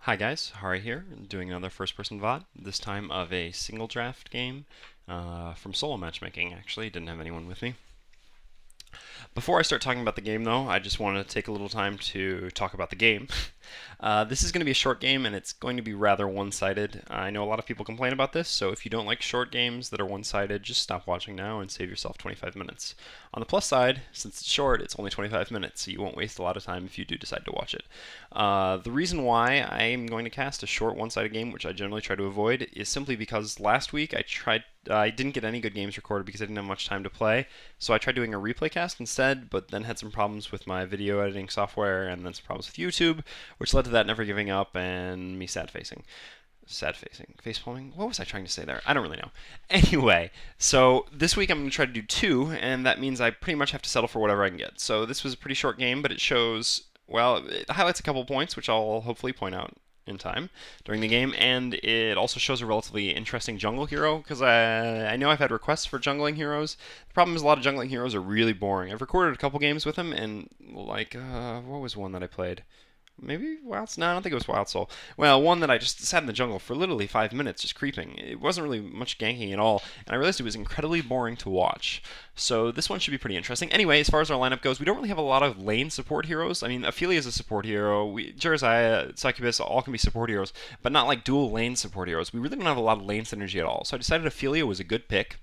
Hi guys, Hari here, doing another first-person VOD, this time of a single draft game from solo matchmaking, actually. Didn't have anyone with me. Before I start talking about the game, though, I just want to take a little time to talk about the game. This is going to be a short game, and it's going to be rather one-sided. I know a lot of people complain about this, so if you don't like short games that are one-sided, just stop watching now and save yourself 25 minutes. On the plus side, since it's short, it's only 25 minutes, so you won't waste a lot of time if you do decide to watch it. The reason why I am going to cast a short one-sided game, which I generally try to avoid, is simply because last week I didn't get any good games recorded because I didn't have much time to play, so I tried doing a replay cast instead, but then had some problems with my video editing software and then some problems with YouTube, which led to that never giving up and me sad-facing. Sad-facing. Face-palming? What was I trying to say there? I don't really know. Anyway, so this week I'm going to try to do two, and that means I pretty much have to settle for whatever I can get. So this was a pretty short game, but it shows, well, it highlights a couple points, which I'll hopefully point out in time during the game, and it also shows a relatively interesting jungle hero, because I know I've had requests for jungling heroes. The problem is a lot of jungling heroes are really boring. I've recorded a couple games with them, and like, what was one that I played? Maybe Wild Soul? No, I don't think it was Wild Soul. Well, one that I just sat in the jungle for literally 5 minutes just creeping. It wasn't really much ganking at all, and I realized it was incredibly boring to watch. So this one should be pretty interesting. Anyway, as far as our lineup goes, we don't really have a lot of lane support heroes. I mean, Ophelia is a support hero. Jeremiah, Succubus, all can be support heroes, but not like dual lane support heroes. We really don't have a lot of lane synergy at all. So I decided Ophelia was a good pick.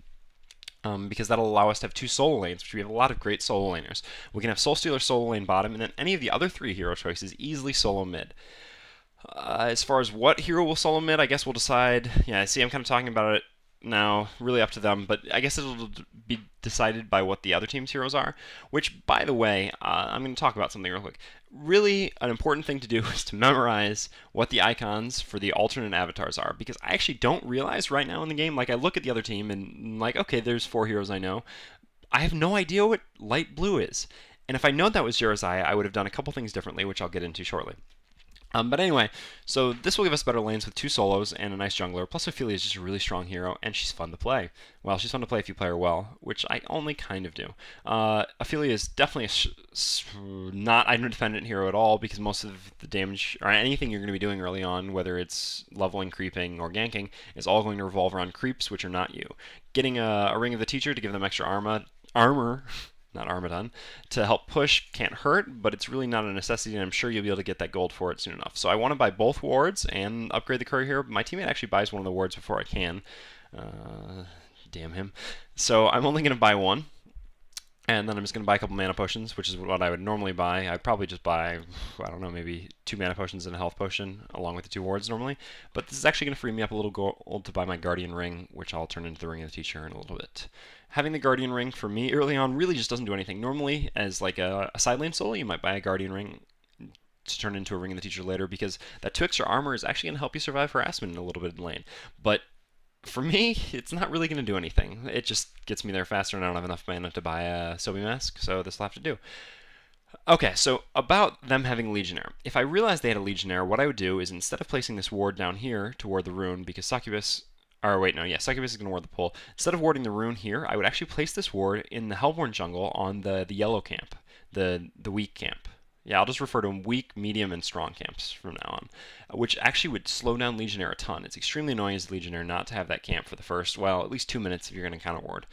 Because that'll allow us to have two solo lanes, which we have a lot of great solo laners. We can have Soul Stealer solo lane bottom, and then any of the other three hero choices easily solo mid. As far as what hero will solo mid, I guess we'll decide. Yeah, see, I'm kind of talking about it now, really up to them, but I guess it'll be decided by what the other team's heroes are, which, by the way, I'm going to talk about something real quick. Really, an important thing to do is to memorize what the icons for the alternate avatars are, because I actually don't realize right now in the game, like, I look at the other team and, like, okay, there's 4 heroes I know. I have no idea what light blue is. And if I known that was Jeremiah, I would have done a couple things differently, which I'll get into shortly. But anyway, so this will give us better lanes with 2 solos and a nice jungler. Plus, Ophelia is just a really strong hero, and she's fun to play. Well, she's fun to play if you play her well, which I only kind of do. Ophelia is definitely not item-dependent hero at all, because most of the damage, or anything you're going to be doing early on, whether it's leveling, creeping, or ganking, is all going to revolve around creeps, which are not you. Getting a Ring of the Teacher to give them extra armor not Armadon, to help push can't hurt, but it's really not a necessity, and I'm sure you'll be able to get that gold for it soon enough. So I want to buy both wards and upgrade the courier here. My teammate actually buys one of the wards before I can. Damn him. So I'm only going to buy one. And then I'm just going to buy a couple mana potions, which is what I would normally buy. I'd probably just buy, I don't know, maybe 2 mana potions and a health potion, along with the 2 wards normally. But this is actually going to free me up a little gold to buy my Guardian Ring, which I'll turn into the Ring of the Teacher in a little bit. Having the Guardian Ring for me early on really just doesn't do anything. Normally, as like a side lane solo, you might buy a Guardian Ring to turn into a Ring of the Teacher later, because that 2 extra armor is actually going to help you survive harassment in a little bit in lane. But for me, it's not really going to do anything. It just gets me there faster, and I don't have enough mana to buy a Sobi Mask, so this will have to do. Okay, so about them having Legionnaire. If I realized they had a Legionnaire, what I would do is, instead of placing this ward down here to ward the rune, because Succubus, or wait, no, yeah, Succubus is going to ward the pull. Instead of warding the rune here, I would actually place this ward in the Hellborn jungle on the yellow camp, the weak camp. Yeah, I'll just refer to them weak, medium, and strong camps from now on, which actually would slow down Legionnaire a ton. It's extremely annoying as Legionnaire not to have that camp for the first, well, at least 2 minutes if you're going to counter ward.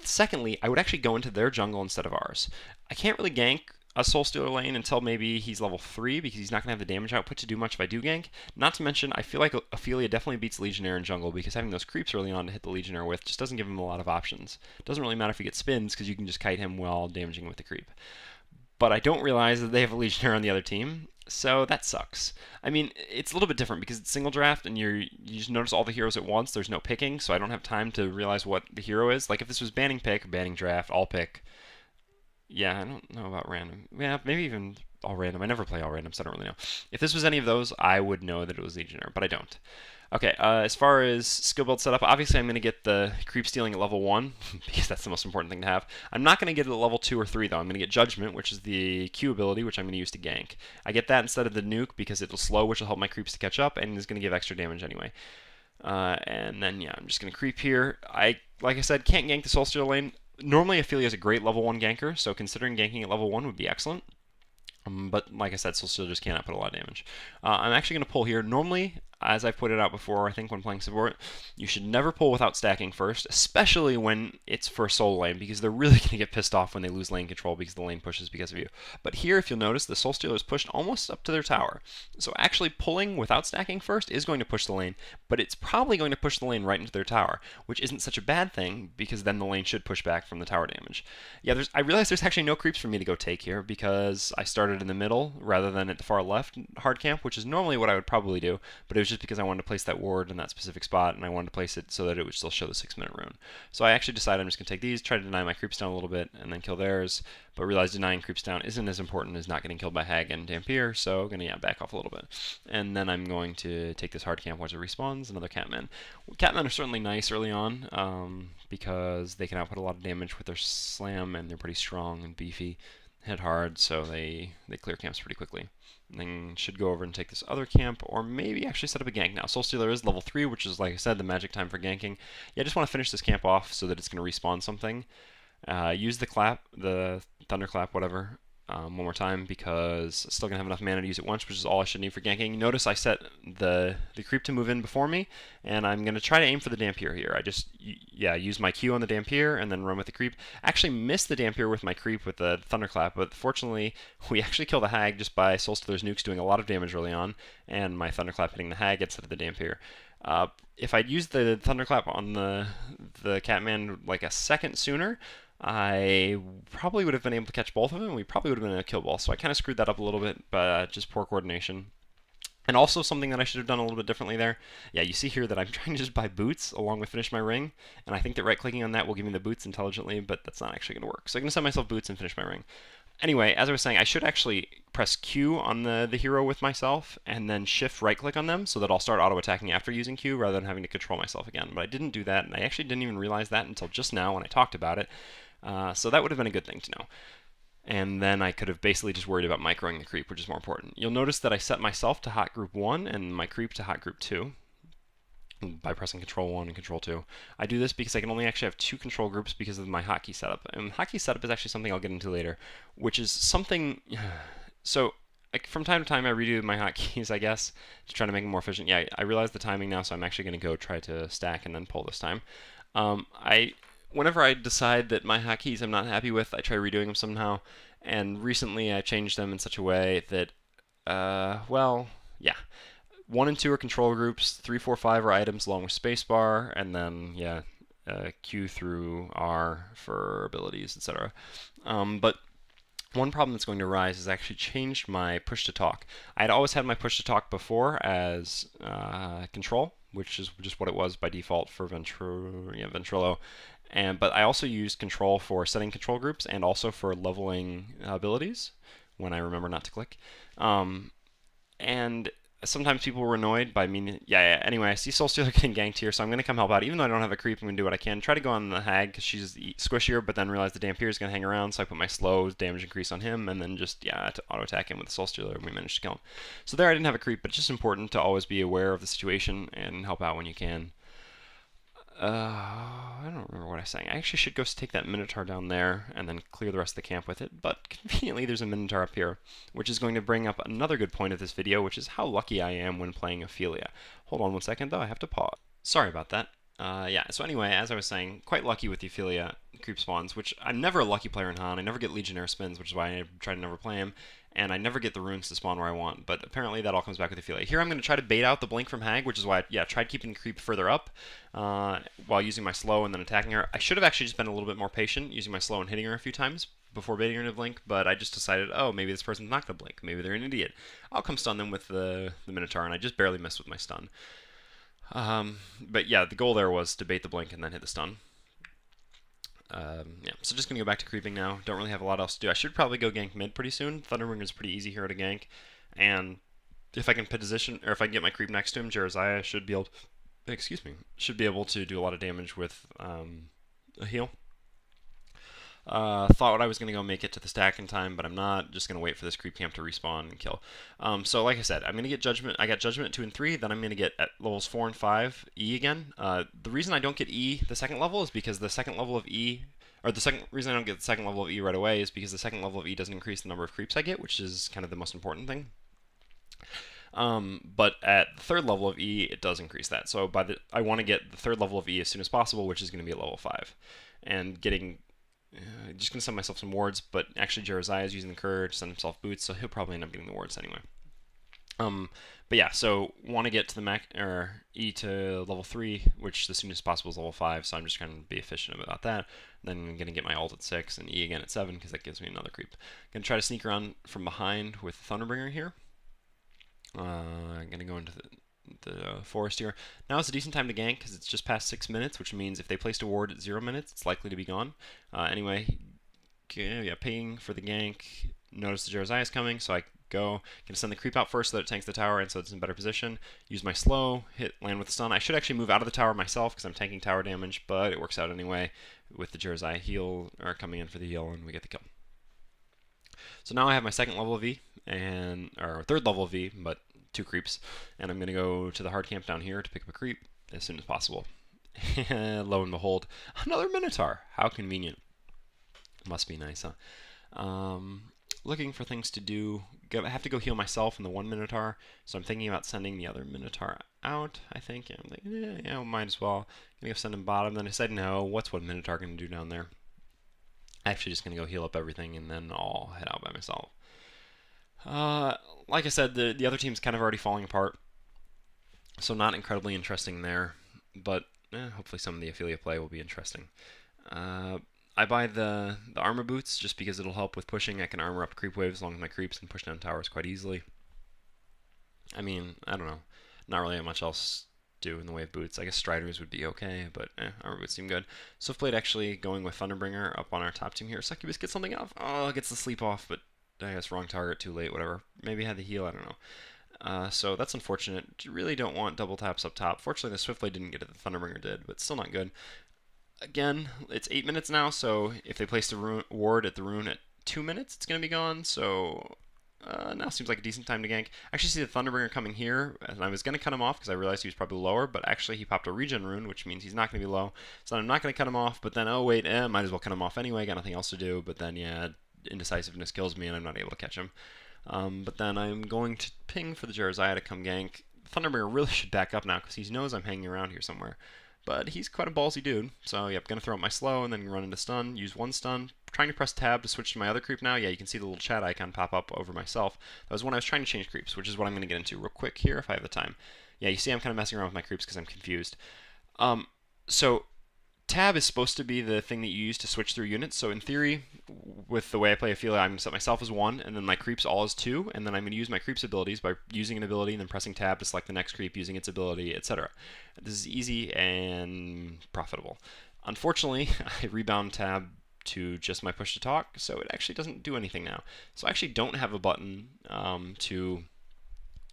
Secondly, I would actually go into their jungle instead of ours. I can't really gank a Soul Stealer lane until maybe he's level 3, because he's not going to have the damage output to do much if I do gank. Not to mention, I feel like Ophelia definitely beats Legionnaire in jungle, because having those creeps early on to hit the Legionnaire with just doesn't give him a lot of options. It doesn't really matter if he gets spins, because you can just kite him while damaging with the creep. But I don't realize that they have a Legionnaire on the other team, so that sucks. I mean, it's a little bit different because it's single draft and you just notice all the heroes at once. There's no picking, so I don't have time to realize what the hero is. Like if this was banning pick, banning draft, all pick. Yeah, I don't know about random. Yeah, maybe even all random. I never play all random, so I don't really know. If this was any of those, I would know that it was Legionnaire, but I don't. Okay, as far as skill build setup, obviously I'm going to get the creep stealing at level 1, because that's the most important thing to have. I'm not going to get it at level 2 or 3, though. I'm going to get Judgment, which is the Q ability, which I'm going to use to gank. I get that instead of the nuke, because it'll slow, which will help my creeps to catch up, and is going to give extra damage anyway. And then, yeah, I'm just going to creep here. Like I said, can't gank the Soul Stealer lane. Normally, Ophelia is a great level 1 ganker, so considering ganking at level 1 would be excellent. But like I said, Soul just can't output a lot of damage. I'm actually going to pull here. Normally, as I've pointed out before, I think when playing support, you should never pull without stacking first, especially when it's for soul lane, because they're really going to get pissed off when they lose lane control because the lane pushes because of you. But here, if you'll notice, the Soul Stealer is pushed almost up to their tower. So actually pulling without stacking first is going to push the lane, but it's probably going to push the lane right into their tower, which isn't such a bad thing, because then the lane should push back from the tower damage. Yeah, I realize there's actually no creeps for me to go take here, because I started in the middle rather than at the far left hard camp, which is normally what I would probably do, but it was just because I wanted to place that ward in that specific spot, and I wanted to place it so that it would still show the 6-minute rune. So I actually decided I'm just going to take these, try to deny my creeps down a little bit, and then kill theirs, but realized denying creeps down isn't as important as not getting killed by Hag and Dampier, so I'm going to back off a little bit. And then I'm going to take this hard camp once it respawns, another Catman. Catmen are certainly nice early on, because they can output a lot of damage with their slam, and they're pretty strong and beefy, hit hard, so they clear camps pretty quickly. And then should go over and take this other camp, or maybe actually set up a gank now. Soul Stealer is level 3, which is, like I said, the magic time for ganking. Yeah, I just want to finish this camp off so that it's going to respawn something. Use the thunderclap, whatever, one more time, because I'm still going to have enough mana to use it once, which is all I should need for ganking. Notice I set the creep to move in before me, and I'm going to try to aim for the Dampier here. I just, use my Q on the Dampier and then run with the creep. Actually missed the Dampier with my creep with the thunderclap, but fortunately we actually kill the Hag just by Soul Stealer's nukes doing a lot of damage early on, and my thunderclap hitting the Hag instead of the Dampier. If I'd used the thunderclap on the Catman like a second sooner, I probably would have been able to catch both of them. We probably would have been in a kill ball. So I kind of screwed that up a little bit, but just poor coordination. And also something that I should have done a little bit differently there. Yeah, you see here that I'm trying to just buy boots along with finish my ring, and I think that right-clicking on that will give me the boots intelligently, but that's not actually going to work. So I'm going to set myself boots and finish my ring. Anyway, as I was saying, I should actually press Q on the hero with myself, and then shift right-click on them, so that I'll start auto-attacking after using Q, rather than having to control myself again. But I didn't do that, and I actually didn't even realize that until just now when I talked about it. So that would have been a good thing to know. And then I could have basically just worried about microing the creep, which is more important. You'll notice that I set myself to hot group 1 and my creep to hot group 2 by pressing control 1 and control 2. I do this because I can only actually have 2 control groups because of my hotkey setup. And hotkey setup is actually something I'll get into later, which is something... So like, from time to time I redo my hotkeys, I guess, to try to make them more efficient. Yeah, I realize the timing now, so I'm actually going to go try to stack and then pull this time. Whenever I decide that my hotkeys I'm not happy with, I try redoing them somehow, and recently I changed them in such a way that, 1 and 2 are control groups, 3, 4, 5 are items along with spacebar, and then, Q through R for abilities, etc. But one problem that's going to arise is I actually changed my push to talk. I had always had my push to talk before as control, which is just what it was by default for Ventrilo. But I also used control for setting control groups and also for leveling abilities when I remember not to click. And sometimes people were annoyed by me. Anyway, I see Soul Stealer getting ganked here, so I'm going to come help out. Even though I don't have a creep, I'm going to do what I can. Try to go on the Hag because she's squishier, but then realize the Dampier is going to hang around, so I put my slow damage increase on him, and then just, to auto-attack him with the Soul Stealer, and we managed to kill him. So there I didn't have a creep, but it's just important to always be aware of the situation and help out when you can. I don't remember what I was saying. I actually should go take that Minotaur down there and then clear the rest of the camp with it, but conveniently there's a Minotaur up here, which is going to bring up another good point of this video, which is how lucky I am when playing Ophelia. Hold on one second though, I have to pause. Sorry about that. So anyway, as I was saying, quite lucky with the Ophelia creep spawns, which I'm never a lucky player in Han. I never get Legionnaire spins, which is why I try to never play him, and I never get the runes to spawn where I want, but apparently that all comes back with Ophelia. Here I'm going to try to bait out the blink from Hag, which is why I tried keeping the creep further up while using my slow and then attacking her. I should have actually just been a little bit more patient, using my slow and hitting her a few times before baiting her to blink, but I just decided, oh, maybe this person's not going to blink. Maybe they're an idiot. I'll come stun them with the Minotaur, and I just barely missed with my stun. But yeah, the goal there was to bait the blink and then hit the stun. So just gonna go back to creeping now. Don't really have a lot else to do. I should probably go gank mid pretty soon. Thunderwing is pretty easy here to gank, and if I can position, or if I can get my creep next to him, Jeremiah should be able to do a lot of damage with a heal. Thought I was going to go make it to the stack in time, but I'm not. Just going to wait for this creep camp to respawn and kill. So like I said, I'm going to get Judgment. I got Judgment at 2 and 3, then I'm going to get at levels 4 and 5 E again. The reason I don't get E the second level is because the second level of E or the second reason I don't get the second level of E right away is because the second level of E doesn't increase the number of creeps I get, which is kind of the most important thing. But at the third level of E, it does increase that. So I want to get the third level of E as soon as possible, which is going to be at level 5. And getting, just going to send myself some wards, but actually Jeremiah is using the Cur to send himself boots, so he'll probably end up getting the wards anyway. But yeah, so want to get to the E to level 3, which as soon as possible is level 5, so I'm just going to be efficient about that. Then I'm going to get my ult at 6 and E again at 7 because that gives me another creep. Going to try to sneak around from behind with Thunderbringer here. I'm going to go into the forest here. Now is a decent time to gank because it's just past 6 minutes, which means if they placed a ward at 0 minutes, it's likely to be gone. Anyway, yeah, paying for the gank. Notice the Jeremiah is coming, so I go. Gonna send the creep out first so that it tanks the tower and so it's in better position. Use my slow, land with the stun. I should actually move out of the tower myself because I'm tanking tower damage, but it works out anyway with the Jeremiah heal, or coming in for the heal, and we get the kill. So now I have my second level of V, or third level of V, but 2 creeps, and I'm gonna go to the hard camp down here to pick up a creep as soon as possible. Lo and behold, another Minotaur. How convenient. Must be nice, huh? Looking for things to do. I have to go heal myself in the 1 Minotaur, so I'm thinking about sending the other Minotaur out, I think. I'm like, yeah, might as well. Gonna go send him bottom. Then I said, no, what's 1 Minotaur gonna do down there? Actually just gonna go heal up everything, and then I'll head out by myself. Like I said, the other team's kind of already falling apart, so not incredibly interesting there, but hopefully some of the Ophelia play will be interesting. I buy the armor boots just because it'll help with pushing. I can armor up creep waves along with my creeps and push down towers quite easily. I mean, I don't know. Not really much else to do in the way of boots. I guess Striders would be okay, but armor boots seem good. Swiftblade actually going with Thunderbringer up on our top team here. Succubus gets something off. Oh, gets the sleep off, but I guess wrong target, too late, whatever. Maybe had the heal, I don't know. So that's unfortunate. You really don't want double taps up top. Fortunately, the Swiftblade didn't get it. The Thunderbringer did, but still not good. Again, it's 8 minutes now, so if they place the ward at the rune at 2 minutes, it's going to be gone, so now seems like a decent time to gank. I actually see the Thunderbringer coming here, and I was going to cut him off because I realized he was probably lower, but actually he popped a regen rune, which means he's not going to be low, so I'm not going to cut him off, but then, oh wait, might as well cut him off anyway, got nothing else to do, but then, yeah, indecisiveness kills me and I'm not able to catch him. But then I'm going to ping for the Jeremiah to come gank. Thunderbringer really should back up now because he knows I'm hanging around here somewhere. But he's quite a ballsy dude, so yep, gonna throw up my slow and then run into stun, use 1 stun. Trying to press tab to switch to my other creep now. Yeah, you can see the little chat icon pop up over myself. That was when I was trying to change creeps, which is what I'm gonna get into real quick here if I have the time. Yeah, you see I'm kind of messing around with my creeps because I'm confused. So tab is supposed to be the thing that you use to switch through units. So in theory, with the way I play Ophelia, I'm going to set myself as 1, and then my creeps all as 2, and then I'm going to use my creeps abilities by using an ability and then pressing tab to select the next creep using its ability, etc. This is easy and profitable. Unfortunately, I rebound tab to just my push to talk, so it actually doesn't do anything now. So I actually don't have a button to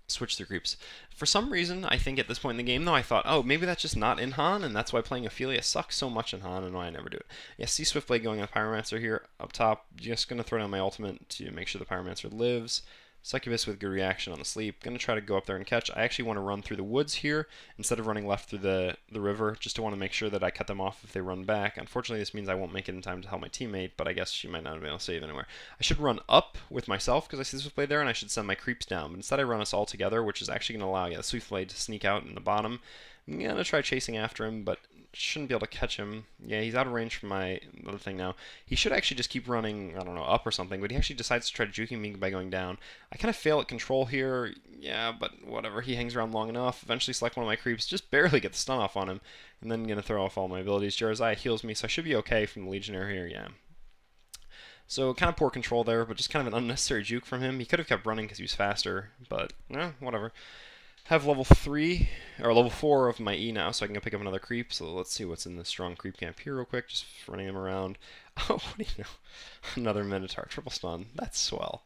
switch through creeps. For some reason, I think at this point in the game, though, I thought, oh, maybe that's just not in Han, and that's why playing Ophelia sucks so much in Han, and why I never do it. Yeah, see Swiftblade going on Pyromancer here up top. Just going to throw down my ultimate to make sure the Pyromancer lives. Succubus with good reaction on the sleep. Going to try to go up there and catch. I actually want to run through the woods here instead of running left through the river, just to want to make sure that I cut them off if they run back. Unfortunately, this means I won't make it in time to help my teammate, but I guess she might not be able to save anywhere. I should run up with myself because I see the Swiftblade there, and I should send my creeps down. But instead, I run us all together, which is actually going to allow the Swiftblade to sneak out in the bottom. I'm going to try chasing after him, but shouldn't be able to catch him. Yeah, he's out of range from my other thing now. He should actually just keep running, I don't know, up or something, but he actually decides to try juking me by going down. I kind of fail at control here. Yeah, but whatever. He hangs around long enough. Eventually select one of my creeps, just barely get the stun off on him, and then going to throw off all my abilities. Jeremiah heals me, so I should be okay from the Legionnaire here, yeah. So kind of poor control there, but just kind of an unnecessary juke from him. He could have kept running because he was faster, but whatever. Have level 3, or level 4 of my E now, so I can go pick up another creep. So let's see what's in the strong creep camp here real quick, just running him around. Oh, what do you know? Another Minotaur, triple stun. That's swell.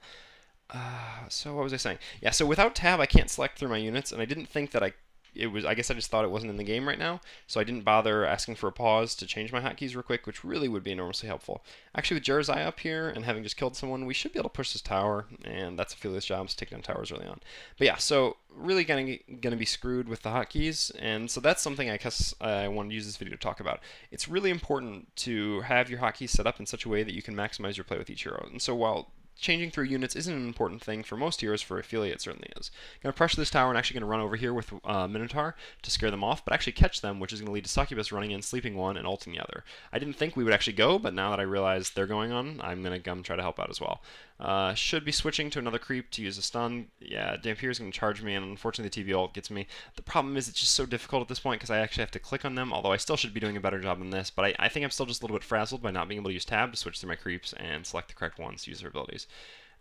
So what was I saying? Yeah, so without tab, I can't select through my units, and I didn't think that I I guess I just thought it wasn't in the game right now, so I didn't bother asking for a pause to change my hotkeys real quick, which really would be enormously helpful. Actually, with Jersey up here and having just killed someone, we should be able to push this tower, and that's Ophelia's job, is to take down towers early on. But yeah, so really gonna be screwed with the hotkeys, and so that's something I guess I want to use this video to talk about. It's really important to have your hotkeys set up in such a way that you can maximize your play with each hero. And so while changing through units isn't an important thing for most heroes, for Ophelia it certainly is. Going to pressure this tower and actually going to run over here with Minotaur to scare them off, but actually catch them, which is going to lead to Succubus running in, sleeping one, and ulting the other. I didn't think we would actually go, but now that I realize they're going on, I'm going to come try to help out as well. Should be switching to another creep to use a stun. Yeah, Dampier is going to charge me, and unfortunately the TV ult gets me. The problem is it's just so difficult at this point because I actually have to click on them, although I still should be doing a better job than this, but I think I'm still just a little bit frazzled by not being able to use tab to switch through my creeps and select the correct ones to use their abilities.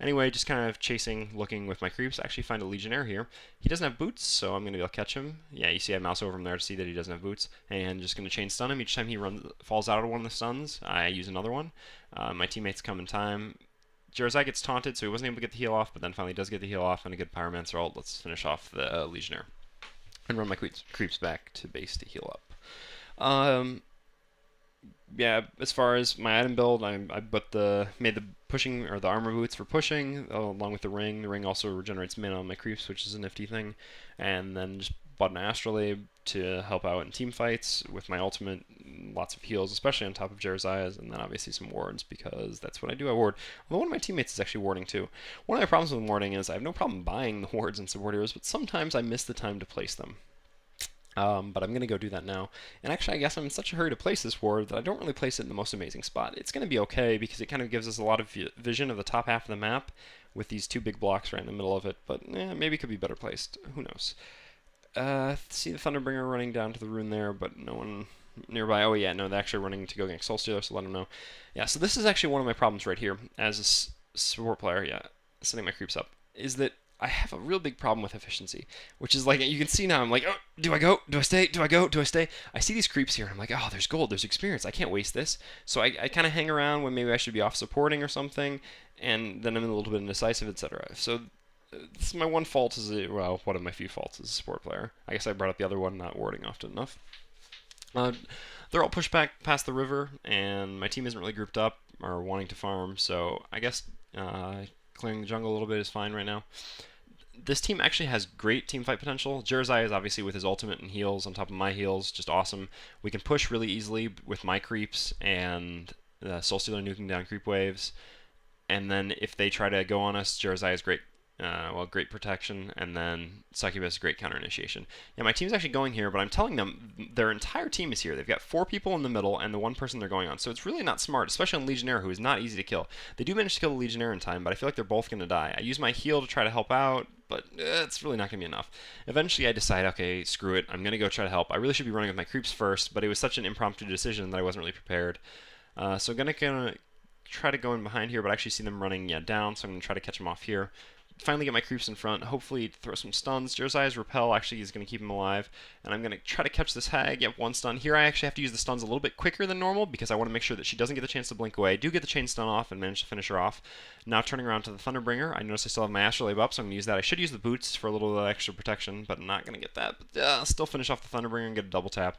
Anyway, just kind of chasing, looking with my creeps. I actually find a Legionnaire here. He doesn't have boots, so I'm going to be able to catch him. Yeah, you see I mouse over him there to see that he doesn't have boots. And just going to chain stun him. Each time he falls out of one of the stuns, I use another one. My teammates come in time. Jersey gets taunted, so he wasn't able to get the heal off, but then finally does get the heal off, and a good Pyromancer ult. Let's finish off the Legionnaire. And run my creeps back to base to heal up. Yeah, as far as my item build, I made the pushing, or the armor boots for pushing, along with the ring. The ring also regenerates mana on my creeps, which is a nifty thing. And then just bought an Astrolabe to help out in team fights with my ultimate. Lots of heals, especially on top of Jeremiah's, and then obviously some wards, because that's what I do. I ward. Although one of my teammates is actually warding too. One of my problems with warding is I have no problem buying the wards and support heroes, but sometimes I miss the time to place them. But I'm going to go do that now. And actually, I guess I'm in such a hurry to place this ward that I don't really place it in the most amazing spot. It's going to be okay because it kind of gives us a lot of vision of the top half of the map with these two big blocks right in the middle of it, but maybe it could be better placed. Who knows? See the Thunderbringer running down to the rune there, but no one nearby. Oh yeah, no, they're actually running to go against Soulstealer, so let them know. Yeah, so this is actually one of my problems right here as a support player, yeah, setting my creeps up, is that I have a real big problem with efficiency, which is like, you can see now, I'm like, oh, do I go? Do I stay? Do I go? Do I stay? I see these creeps here, and I'm like, oh, there's gold, there's experience, I can't waste this. So I kind of hang around when maybe I should be off supporting or something, and then I'm a little bit indecisive, etc. So this is my one fault well, one of my few faults as a support player. I guess I brought up the other one, not warding often enough. They're all pushed back past the river, and my team isn't really grouped up or wanting to farm, so I guess clearing the jungle a little bit is fine right now. This team actually has great team fight potential. Jersey is obviously with his ultimate and heals on top of my heals, just awesome. We can push really easily with my creeps and Soulstealer nuking down creep waves. And then if they try to go on us, Jersey is great. Great protection, and then Succubus, great counter initiation. Yeah, my team's actually going here, but I'm telling them their entire team is here. They've got 4 people in the middle and the one person they're going on, so it's really not smart, especially on Legionnaire, who is not easy to kill. They do manage to kill the Legionnaire in time, but I feel like they're both going to die. I use my heal to try to help out, but it's really not going to be enough. Eventually, I decide, okay, screw it, I'm going to go try to help. I really should be running with my creeps first, but it was such an impromptu decision that I wasn't really prepared. So I'm going to try to go in behind here, but I actually see them running down, so I'm going to try to catch them off here. Finally get my creeps in front, hopefully throw some stuns. Jersey's repel actually is going to keep him alive, and I'm going to try to catch this hag, get one stun. Here I actually have to use the stuns a little bit quicker than normal because I want to make sure that she doesn't get the chance to blink away. I do get the chain stun off and manage to finish her off. Now turning around to the Thunderbringer, I notice I still have my Astrolabe up, so I'm going to use that. I should use the boots for a little extra protection, but I'm not going to get that. But I'll still finish off the Thunderbringer and get a double tap.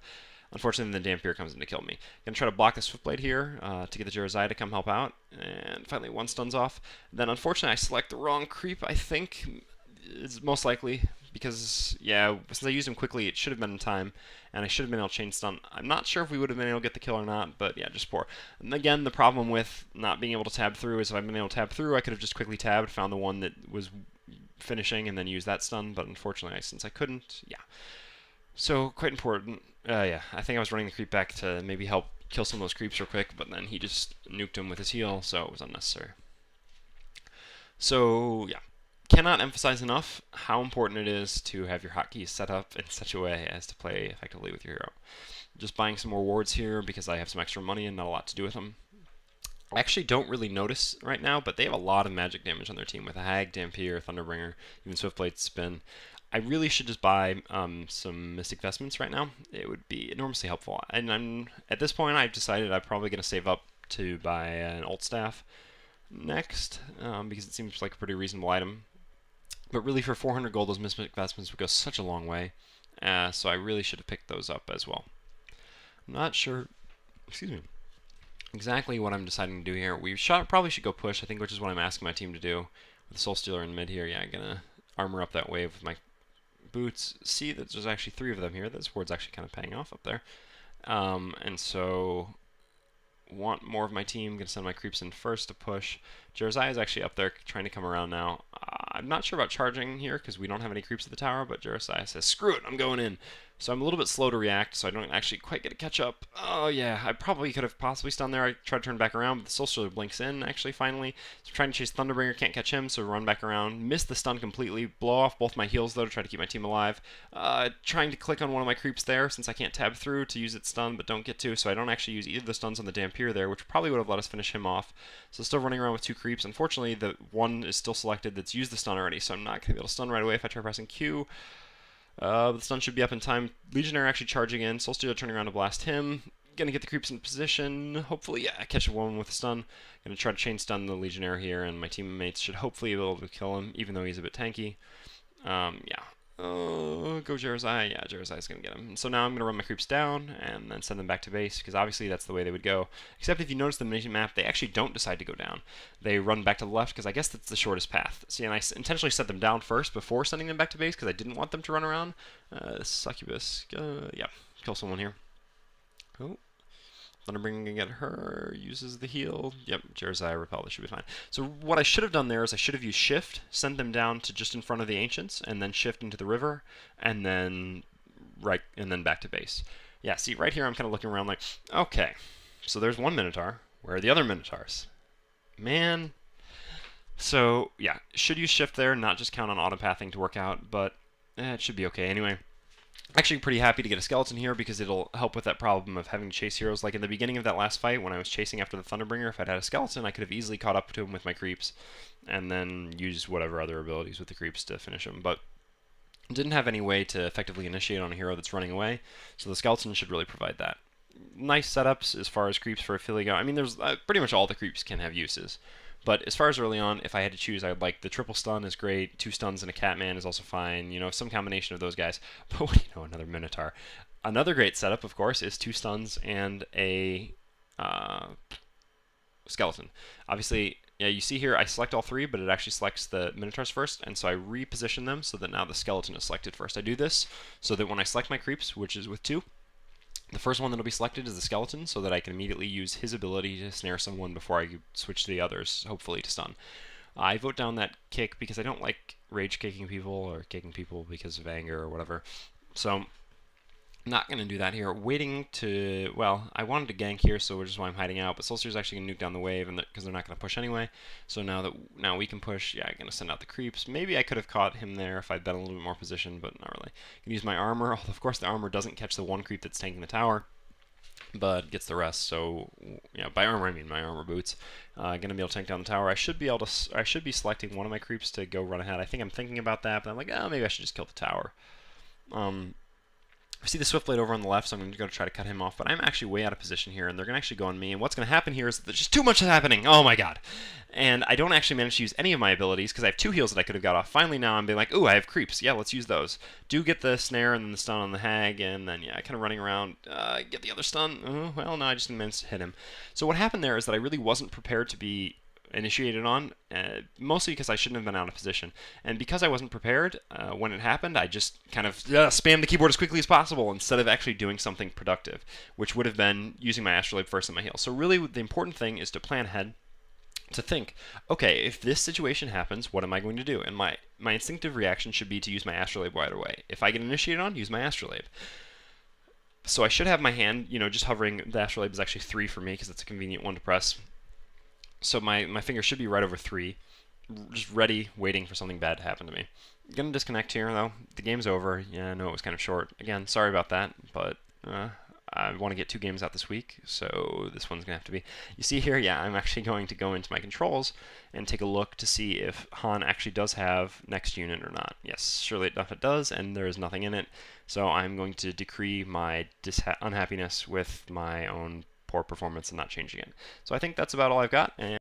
Unfortunately, the Dampier comes in to kill me. I'm going to try to block the Swiftblade here to get the Jersey to come help out. And finally, one stun's off. Then, unfortunately, I select the wrong creep, I think. It's most likely. Because, yeah, since I used him quickly, it should have been in time. And I should have been able to chain stun. I'm not sure if we would have been able to get the kill or not, but yeah, just poor. And again, the problem with not being able to tab through is if I'd been able to tab through, I could have just quickly tabbed, found the one that was finishing, and then used that stun. But unfortunately, since I couldn't, yeah. So, quite important. Yeah, I think I was running the creep back to maybe help kill some of those creeps real quick, but then he just nuked him with his heal, so it was unnecessary. So, yeah. Cannot emphasize enough how important it is to have your hotkeys set up in such a way as to play effectively with your hero. Just buying some more wards here because I have some extra money and not a lot to do with them. I actually don't really notice right now, but they have a lot of magic damage on their team with a Hag, Dampier, Thunderbringer, even Swiftblade, Spin. I really should just buy some Mystic Vestments right now. It would be enormously helpful. And at this point, I've decided I'm probably going to save up to buy an Ult Staff next, because it seems like a pretty reasonable item. But really, for 400 gold, those Mystic Vestments would go such a long way. so I really should have picked those up as well. I'm not sure, excuse me, exactly what I'm deciding to do here. Probably should go push, I think, which is what I'm asking my team to do. With the Soul Stealer in mid here, yeah, I'm gonna armor up that wave with my boots. See that there's actually 3 of them here. This ward's actually kind of paying off up there. And so want more of my team. Gonna send my creeps in first to push. Jeremiah is actually up there trying to come around now. I'm not sure about charging here because we don't have any creeps at the tower, but Jeremiah says, screw it, I'm going in. So I'm a little bit slow to react, so I don't actually quite get to catch up. Oh yeah, I probably could have possibly stunned there. I tried to turn back around, but the Soul Stealer blinks in, actually, finally. So I'm trying to chase Thunderbringer, can't catch him, so run back around. Miss the stun completely. Blow off both my heals, though, to try to keep my team alive. Trying to click on one of my creeps there, since I can't tab through to use its stun, but don't get to, so I don't actually use either of the stuns on the Dampier there, which probably would have let us finish him off. So still running around with 2 creeps. Unfortunately, the one is still selected that's used the stun already, so I'm not going to be able to stun right away if I try pressing Q. The stun should be up in time. Legionnaire actually charging in. Soul Stealer turning around to blast him. Gonna get the creeps in position. Hopefully, yeah, catch one with a stun. Gonna try to chain stun the Legionnaire here, and my teammates should hopefully be able to kill him, even though he's a bit tanky. Yeah. Oh, go Jeremiah. Yeah, Jeremiah's going to get him. And so now I'm going to run my creeps down and then send them back to base, because obviously that's the way they would go. Except if you notice the mini-map, they actually don't decide to go down. They run back to the left, because I guess that's the shortest path. See, and I intentionally set them down first before sending them back to base, because I didn't want them to run around. Succubus. Yeah, kill someone here. Oh. Thunderbringer can get her, uses the heal. Yep, Jeremiah repel, this should be fine. So what I should have done there is I should have used shift, sent them down to just in front of the ancients, and then shift into the river, and then back to base. Yeah, see, right here I'm kind of looking around like, okay, so there's one Minotaur. Where are the other Minotaurs? Man. So, yeah, should use shift there, not just count on autopathing to work out, but it should be okay anyway. Actually pretty happy to get a skeleton here because it'll help with that problem of having to chase heroes. Like in the beginning of that last fight when I was chasing after the Thunderbringer, if I'd had a skeleton, I could have easily caught up to him with my creeps and then used whatever other abilities with the creeps to finish him. But didn't have any way to effectively initiate on a hero that's running away, so the skeleton should really provide that. Nice setups as far as creeps for Ophelia go. I mean, there's pretty much all the creeps can have uses. But as far as early on, if I had to choose, I'd like the triple stun is great, 2 stuns and a Catman is also fine, you know, some combination of those guys. But what do you know, another Minotaur. Another great setup, of course, is 2 stuns and a skeleton. Obviously, yeah, you see here I select all 3, but it actually selects the Minotaurs first, and so I reposition them so that now the skeleton is selected first. I do this so that when I select my creeps, which is with 2, the first one that will be selected is the skeleton, so that I can immediately use his ability to snare someone before I switch to the others, hopefully to stun. I vote down that kick because I don't like rage kicking people or kicking people because of anger or whatever. So I'm not going to do that here. Waiting to, well, I wanted to gank here, so which is why I'm hiding out, but Soulster's actually going to nuke down the wave because they're not going to push anyway. So now we can push, yeah, I'm going to send out the creeps. Maybe I could have caught him there if I'd been a little bit more positioned, but not really. I can use my armor, although of course the armor doesn't catch the one creep that's tanking the tower, but gets the rest. So yeah, by armor I mean my armor boots. Gonna be able to tank down the tower. I should be selecting one of my creeps to go run ahead. I think I'm thinking about that, but I'm like, oh, maybe I should just kill the tower. I see the Swiftblade over on the left, so I'm going to go try to cut him off, but I'm actually way out of position here, and they're going to actually go on me, and what's going to happen here is that there's just too much happening. Oh my god. And I don't actually manage to use any of my abilities, because I have 2 heals that I could have got off. Finally now I'm being like, ooh, I have creeps. Yeah, let's use those. Do get the snare and then the stun on the hag, and then, yeah, kind of running around, get the other stun. Oh, well, no, I just didn't manage to hit him. So what happened there is that I really wasn't prepared to be initiated on, mostly because I shouldn't have been out of position. And because I wasn't prepared, when it happened, I just kind of spammed the keyboard as quickly as possible instead of actually doing something productive, which would have been using my Astrolabe first and my heal. So really, the important thing is to plan ahead, to think, okay, if this situation happens, what am I going to do? And my instinctive reaction should be to use my Astrolabe right away. If I get initiated on, use my Astrolabe. So I should have my hand, just hovering. The Astrolabe is actually 3 for me because it's a convenient one to press. So my finger should be right over 3, just ready, waiting for something bad to happen to me. I'm gonna disconnect here, though. The game's over. Yeah, I know it was kind of short. Again, sorry about that, but I want to get 2 games out this week, so this one's gonna have to be. You see here, yeah, I'm actually going to go into my controls and take a look to see if Han actually does have next unit or not. Yes, surely enough it does, and there is nothing in it. So I'm going to decree my unhappiness with my own poor performance and not changing it. So I think that's about all I've got. And